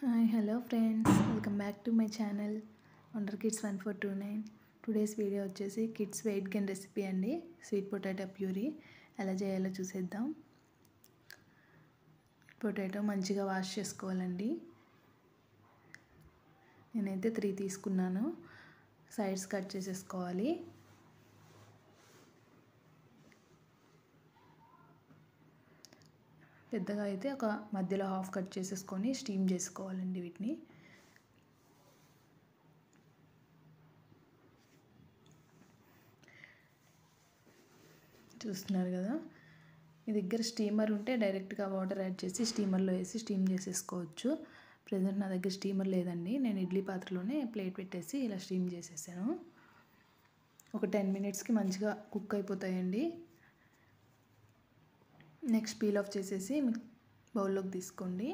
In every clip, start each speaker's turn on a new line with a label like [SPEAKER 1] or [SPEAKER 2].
[SPEAKER 1] Hi, hello friends, welcome back to my channel Wonder Kids 1429. Today's video వచ్చేసి kids weight gain recipe అండి. Sweet potato puree ఎలా చేయాలో చూసేద్దాం. Potato మంచిగా wash చేసుకోవాలండి. నేనైతే 3 తీసుకున్నాను. సైడ్స్ కట్ చేసేసుకోవాలి. పెద్దగా అయితే ఒక మధ్యలో హాఫ్ కట్ చేసేసుకొని స్టీమ్ చేసుకోవాలండి వీటిని. చూస్తున్నారు కదా, మీ దగ్గర స్టీమర్ ఉంటే డైరెక్ట్గా వాటర్ యాడ్ చేసి స్టీమర్లో వేసి స్టీమ్ చేసేసుకోవచ్చు. ప్రజెంట్ నా దగ్గర స్టీమర్ లేదండి. నేను ఇడ్లీ పాత్రలోనే ప్లేట్ పెట్టేసి ఇలా స్టీమ్ చేసేసాను. ఒక 10 మినిట్స్కి మంచిగా కుక్ అయిపోతాయండి. నెక్స్ట్ పీల్ ఆఫ్ చేసేసి బౌల్లోకి తీసుకోండి.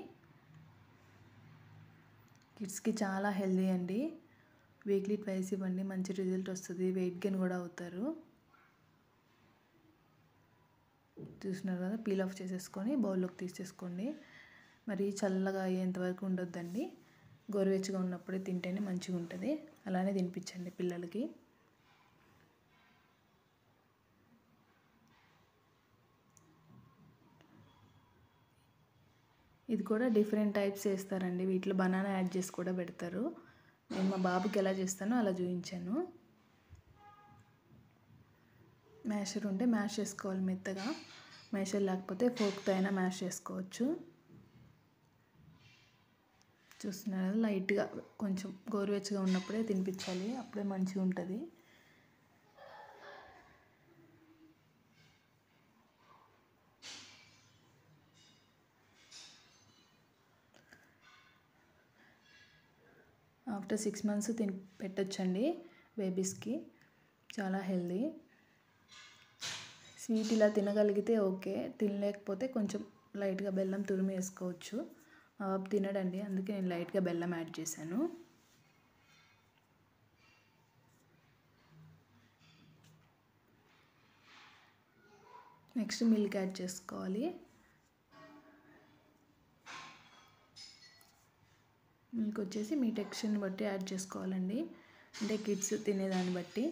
[SPEAKER 1] కిడ్స్కి చాలా హెల్దీ అండి. వీక్లీ ట్వైస్ ఇవ్వండి, మంచి రిజల్ట్ వస్తుంది. వెయిట్ గెయిన్ కూడా అవుతారు. చూస్తున్నారు కదా, పీల్ ఆఫ్ చేసేసుకొని బౌల్లోకి తీసేసుకోండి. మరి చల్లగా అయ్యేంత వరకు ఉండొద్దండి. గోరువెచ్చగా ఉన్నప్పుడే తింటేనే మంచిగా ఉంటుంది. అలానే తినిపించండి పిల్లలకి. ఇది కూడా డిఫరెంట్ టైప్స్ చేస్తారండి. వీటిలో బనానా యాడ్ చేసి కూడా పెడతారు. నేను మా బాబుకి ఎలా చేస్తానో అలా చూపించాను. మ్యాషర్ ఉంటే మ్యాష్ చేసుకోవాలి మెత్తగా. మ్యాషర్ లేకపోతే ఫోర్క్తో అయినా మ్యాష్ చేసుకోవచ్చు. చూస్తున్నారు కదా, లైట్గా కొంచెం గోరువెచ్చగా ఉన్నప్పుడే తినిపించాలి, అప్పుడే మంచిగా ఉంటుంది. After 6 months పెట్టచ్చండి బేబీస్కి. చాలా హెల్దీ. స్వీట్ ఇలా తినగలిగితే ఓకే, తినలేకపోతే కొంచెం లైట్గా బెల్లం తురిమి వేసుకోవచ్చు. మా బాబు తినడండి, అందుకే నేను లైట్గా బెల్లం యాడ్ చేశాను. నెక్స్ట్ మిల్క్ యాడ్ చేసుకోవాలి. మిల్క్ వచ్చేసి మీ టెక్స్చర్ని బట్టి యాడ్ చేసుకోవాలండి, అంటే కిడ్స్ తినేదాన్ని బట్టి.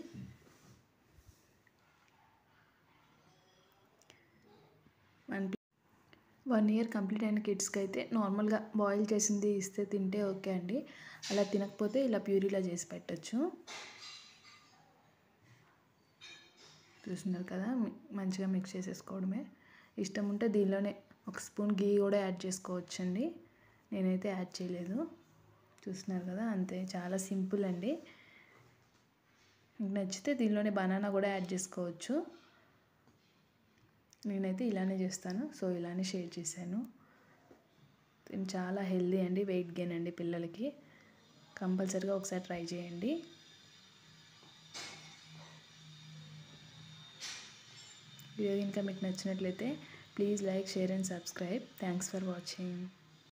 [SPEAKER 1] వన్ ఇయర్ కంప్లీట్ అయిన కిడ్స్కి అయితే నార్మల్గా బాయిల్ చేసింది ఇస్తే తింటే ఓకే అండి. అలా తినకపోతే ఇలా ప్యూరీలా చేసి పెట్టచ్చు. చూస్తున్నారు కదా, మంచిగా మిక్స్ చేసేసుకోవడమే. ఇష్టం ఉంటే దీనిలోనే ఒక స్పూన్ గీ కూడా యాడ్ చేసుకోవచ్చండి. నేనైతే యాడ్ చేయలేదు. చూస్తున్నారు కదా, అంతే, చాలా సింపుల్ అండి. మీకు నచ్చితే దీనిలోనే బనానా కూడా యాడ్ చేసుకోవచ్చు. నేనైతే ఇలానే చేస్తాను, సో ఇలానే షేర్ చేశాను. చాలా హెల్దీ అండి, వెయిట్ గెయిన్ అండి పిల్లలకి. కంపల్సరీగా ఒకసారి ట్రై చేయండి. వీడియో కనుక మీకు నచ్చినట్లయితే please like, share and subscribe. Thanks for watching.